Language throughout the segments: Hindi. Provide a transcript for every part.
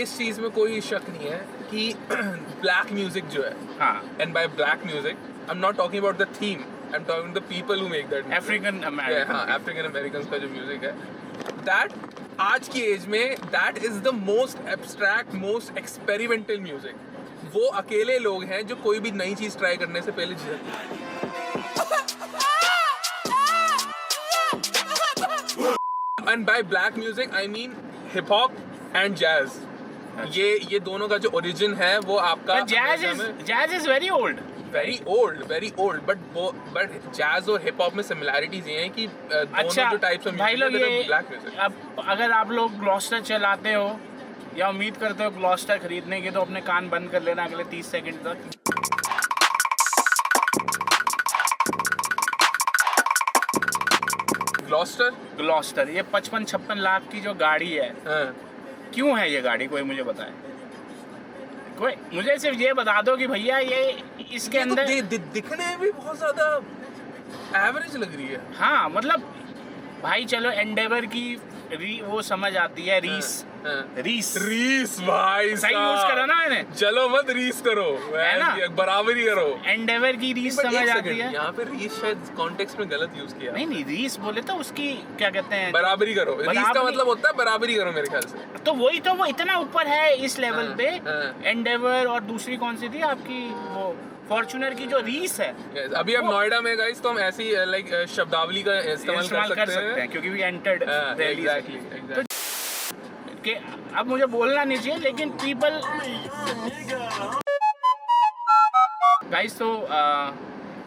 इस चीज में कोई शक नहीं है कि ब्लैक म्यूजिक जो है, हाँ, and by black music I am not talking about the theme, I am talking the people who make that African American, हाँ, अफ्रीकन अमेरिकन का जो म्यूजिक है, दैट आज की एज में that is the most abstract, most experimental music. वो अकेले लोग हैं जो कोई भी नई चीज ट्राई करने से पहले झिझकते हैं। And by black music I mean hip hop and jazz. ये दोनों का जो ओरिजिन है वो आपका jazz is very old, very old, but jazz और हिप हॉप में सिमिलैरिटीज ये हैं कि दोनों अच्छा, जो टाइप्स ऑफ भाई लोग, म्यूजिक ये ब्लैक म्यूजिक। अब अगर आप लोग ग्लॉस्टर चलाते हो या उम्मीद करते हो ग्लॉस्टर खरीदने की, तो अपने कान बंद कर लेना अगले 30 सेकंड तक। ग्लॉस्टर ये 55-56 लाख की जो गाड़ी है, हाँ। क्यों है ये गाड़ी, कोई मुझे बताए। कोई मुझे सिर्फ ये बता दो कि भैया ये इसके ये अंदर तो दिखने में भी बहुत ज्यादा एवरेज लग रही है। हाँ, मतलब भाई चलो एंडेवर की वो समझ आती है, रीस भाई सही यूज करो ना मैंने, चलो मत रीस करो, है ना? बराबरी करो। एंडेवर की रीस But समझ एक आती second, है। यहाँ पे रीस शायद कॉन्टेक्स्ट में गलत यूज किया। नहीं रीस बोले तो उसकी क्या कहते हैं, बराबरी करो। रीस का बराबरी- मतलब होता है बराबरी करो मेरे ख्याल से। तो वही तो, वो इतना ऊपर है इस लेवल हाँ, पे। हाँ। एंडेवर और दूसरी कौन सी थी आपकी, वो फॉर्च्यूनर की जो रीस है। Yes, अभी हम नोएडा में गाइस तो हम ऐसी लाइक शब्दावली का इस्तेमाल कर सकते हैं क्योंकि वी एंटर्ड दिल्ली। एग्जैक्टली। कि अब मुझे बोलना नहीं चाहिए, लेकिन पीपल गाइस, तो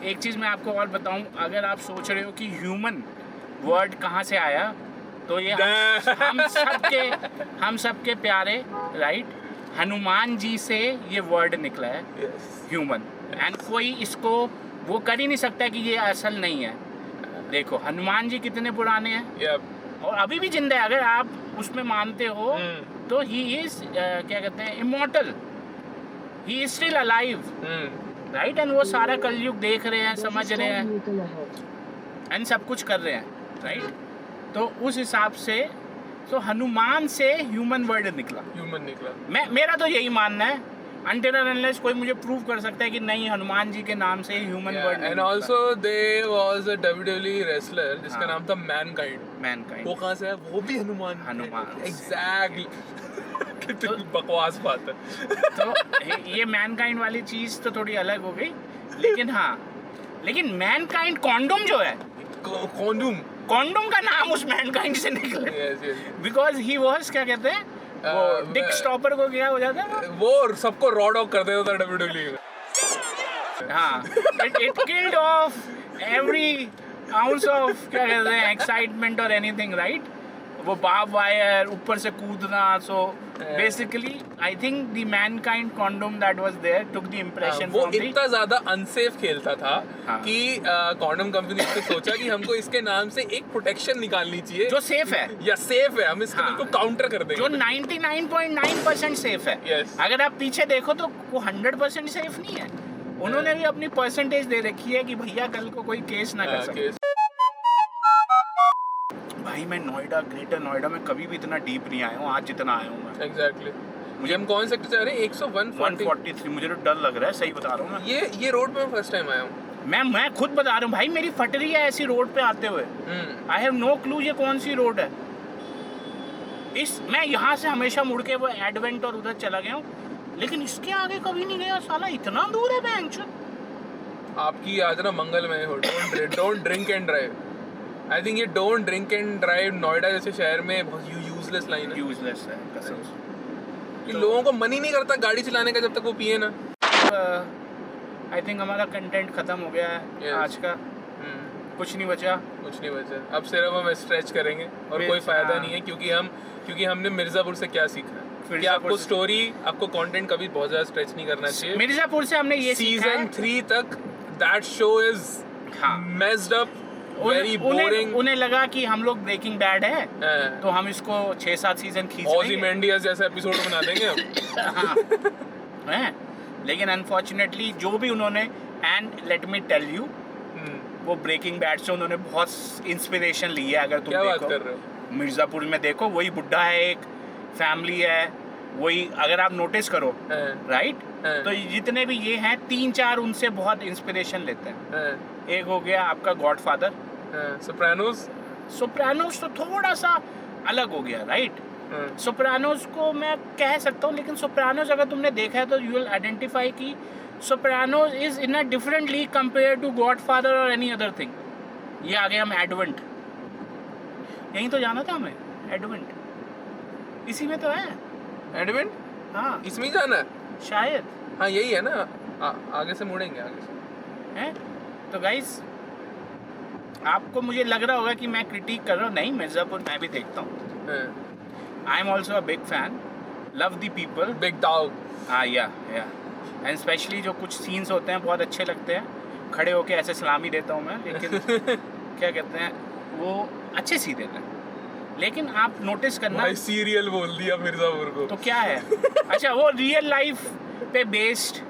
एक चीज़ मैं आपको और बताऊं, अगर आप सोच रहे हो कि ह्यूमन वर्ड कहाँ से आया, तो ये हम सबके प्यारे राइट हनुमान जी से ये वर्ड निकला है, ह्यूमन। एंड कोई इसको वो कर ही नहीं सकता कि ये असल नहीं है। देखो हनुमान जी कितने पुराने हैं और अभी भी जिंदा है। अगर आप उसमें मानते हो तो ही इज क्या कहते हैं, immortal, he is still alive, right. And वो सारा कलयुग देख रहे हैं, समझ रहे हैं एंड सब कुछ कर रहे हैं, राइट। तो उस हिसाब से तो हनुमान से ह्यूमन वर्ड निकला। मेरा तो यही मानना है, until and unless कोई मुझे प्रूव कर सकता है कि नहीं हनुमान जी के नाम से human word. And also there was a WWE wrestler जिसका हाँ। नाम था मैनकाइंड। वो कहाँ से है? वो भी हनुमान। एग्जैक्टली। कितनी बकवास बात है। तो ये मैनकाइंड वाली चीज तो थोड़ी अलग हो गई, लेकिन हाँ, लेकिन मैनकाइंड कॉन्डोम जो है, कॉन्डोम का नाम उस मैनकाइंड से निकला, बिकॉज ही वाज क्या कहते हैं, वो डिक स्टॉपर को क्या हो जाता है, वो सबको रॉड ऑफ कर देता था WWE में। हाँ, it killed off every ounce of क्या कहते हैं एक्साइटमेंट और एनीथिंग, राइट। वो बार्ब वायर ऊपर से कूदना, so basically I think the Mankind condom that was there took the impression. वो इतना ज्यादा अनसेफ खेलता था हाँ। कि कॉन्डोम कंपनी ने सोचा कि हमको इसके नाम से एक प्रोटेक्शन निकालनी चाहिए जो सेफ है, या सेफ है, हम इसके हाँ। बिल्कुल काउंटर कर देंगे, जो 99.9% सेफ है। Yes. अगर आप पीछे देखो तो वो 100% सेफ नहीं है। उन्होंने भी अपनी परसेंटेज दे रखी है कि भैया कल को कोई केस ना कर सके। भाई मैं नोएडा, ग्रेटर नोएडा में कभी भी इतना डीप नहीं आया हूँ आज जितना आया हूँ मैं। एग्जैक्टली। मुझे हम कौन सेक्टर से आ रहे हैं? 143। मुझे तो डर लग रहा है, सही बता रहा हूँ मैं। ये रोड पे मैं फर्स्ट टाइम आया हूँ। मैं खुद बता रहा हूँ भाई, मेरी फट रही है ऐसी रोड पे आते हुए। आई हैव नो क्लू ये कौन सी रोड है। मैं यहाँ से हमेशा मुड़ के वो एडवेंट और उधर चला गया हूँ, लेकिन इसके आगे कभी नहीं गया साला, इतना दूर है बेंच। आपकी याद ना मंगलमय हो, don't drink and drive. I think ये don't drink and drive Noida जैसे शहर में बहुत यूजलेस लाइन है। यूजलेस है कसम कि लोगों को मन ही नहीं करता गाड़ी चलाने का जब तक वो पिए ना। आई थिंक हमारा कंटेंट खत्म हो गया है आज का। कुछ नहीं बचा। अब सिर्फ हम स्ट्रेच करेंगे और कोई फायदा नहीं है, क्योंकि हमने मिर्जापुर से क्या सीखा है कि आपको स्टोरी, आपको कंटेंट कभी बहुत ज्यादा स्ट्रेच नहीं करना चाहिए। मिर्जापुर से हमने ये सीजन 3 तक that show is messed up, very boring. उन्हें लगा कि हम लोग ब्रेकिंग बैड है तो हम इसको 6-7 सीजन खींच लेंगे, ओज़ीमैंडियस जैसे एपिसोड बना देंगे हम। हाँ। लेकिन अनफॉर्चुनेटली जो भी उन्होंने, and let me tell you, वो ब्रेकिंग बैड से उन्होंने बहुत इंस्पिरेशन ली है। अगर तुम क्या देखो, बात कर रहे हो? मिर्जापुर में देखो, वही बुड्ढा है, एक फैमिली है, वही अगर आप नोटिस करो हाँ, राइट, हाँ, तो जितने भी ये हैं 3-4 उनसे बहुत इंस्पिरेशन लेते हैं। हाँ, एक हो गया आपका गॉडफादर, हाँ, सोप्रानोस, सोप्रानोस तो थोड़ा सा अलग हो गया राइट। हाँ, सोप्रानोस को मैं कह सकता हूँ, लेकिन सोप्रानोस अगर तुमने देखा है तो यू विल आइडेंटिफाई कि Sopranos is in a different league compare to Godfather और एनी अदर थिंग। ये आ गया हम एडवेंट, यही तो जाना था हमें, एडवेंट इसी में तो है। एडवेंट हाँ इसमें ही जाना है। शायद हाँ यही है ना, आगे से मुड़ेंगे आगे से। है। तो गाइस आपको मुझे लग रहा होगा कि मैं क्रिटिक कर रहा हूँ, नहीं, मिर्ज़ापुर मैं भी देखता हूँ। हाँ, I am also a big fan, love the people. Big dog. हाँ या एंड स्पेशली जो कुछ सीन्स होते हैं बहुत अच्छे लगते हैं, खड़े होके ऐसे सलामी देता हूँ मैं, लेकिन क्या कहते हैं वो अच्छे सीधे हैं। लेकिन आप नोटिस करना, भाई सीरियल बोल दिया मिर्जापुर को। तो क्या है, अच्छा वो रियल लाइफ पे बेस्ड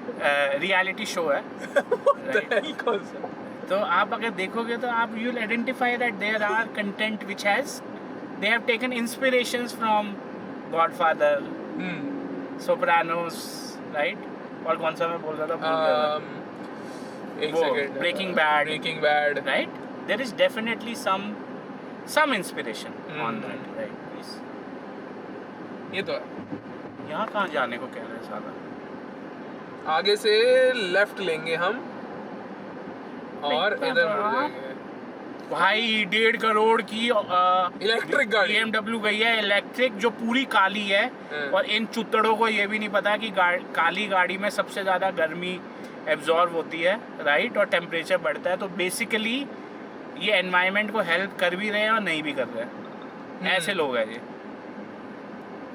रियलिटी शो है right? कौन सा? तो आप अगर देखोगे तो आप you will identify that there are content which has they have taken inspirations from Godfather, Sopranos right, और कौन सा मैं बोल रहा था, भूल गया। एक वो, second. Breaking Bad. Breaking Bad. Right, there is definitely some inspiration on that right. Please ये तो है। यहाँ कहाँ जाने को कह रहे हैं साला? आगे से लेफ्ट लेंगे हम और इधर मुड़ जाएंगे। भाई 1.5 करोड़ की इलेक्ट्रिक गाड़ी। BMW गई है इलेक्ट्रिक, जो पूरी काली है। और इन चुतड़ों को ये भी नहीं पता कि काली गाड़ी में सबसे ज़्यादा गर्मी एब्जॉर्ब होती है राइट, और टेम्परेचर बढ़ता है। तो बेसिकली ये एनवायरनमेंट को हेल्प कर भी रहे हैं और नहीं भी कर रहे हैं, ऐसे लोग हैं ये।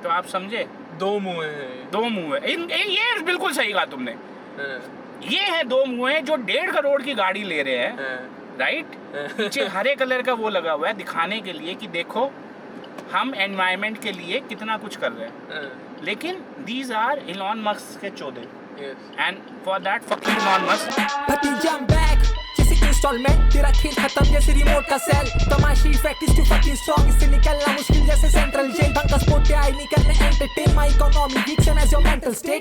तो आप समझे, दो मुंह हैं। दो मुंह है ये बिल्कुल सही कहा तुमने। हाँ, ये है दो मुंह हैं जो 1.5 करोड़ की गाड़ी ले रहे हैं हाँ, राइट। पीछे हरे कलर का वो लगा हुआ है दिखाने के लिए कि देखो हम एनवायरनमेंट के लिए कितना कुछ कर रहे हैं। हाँ, लेकिन दीज आर इलॉन मस्क के चौधे, yes। And for that fucking Elon Musk. भतीजा I'm back, जैसे इंस्टॉलमेंट तेरा खेल खत्म जैसे रिमोट का सेल। तमाशी प्रैक्टिस टू फकिंग स्ट्रॉन्ग, इससे निकलना मुश्किल जैसे सेंट्रल जेल। ढंग का स्पोर्ट पे आई नहीं करने entertain, my economy weak same as your mental state.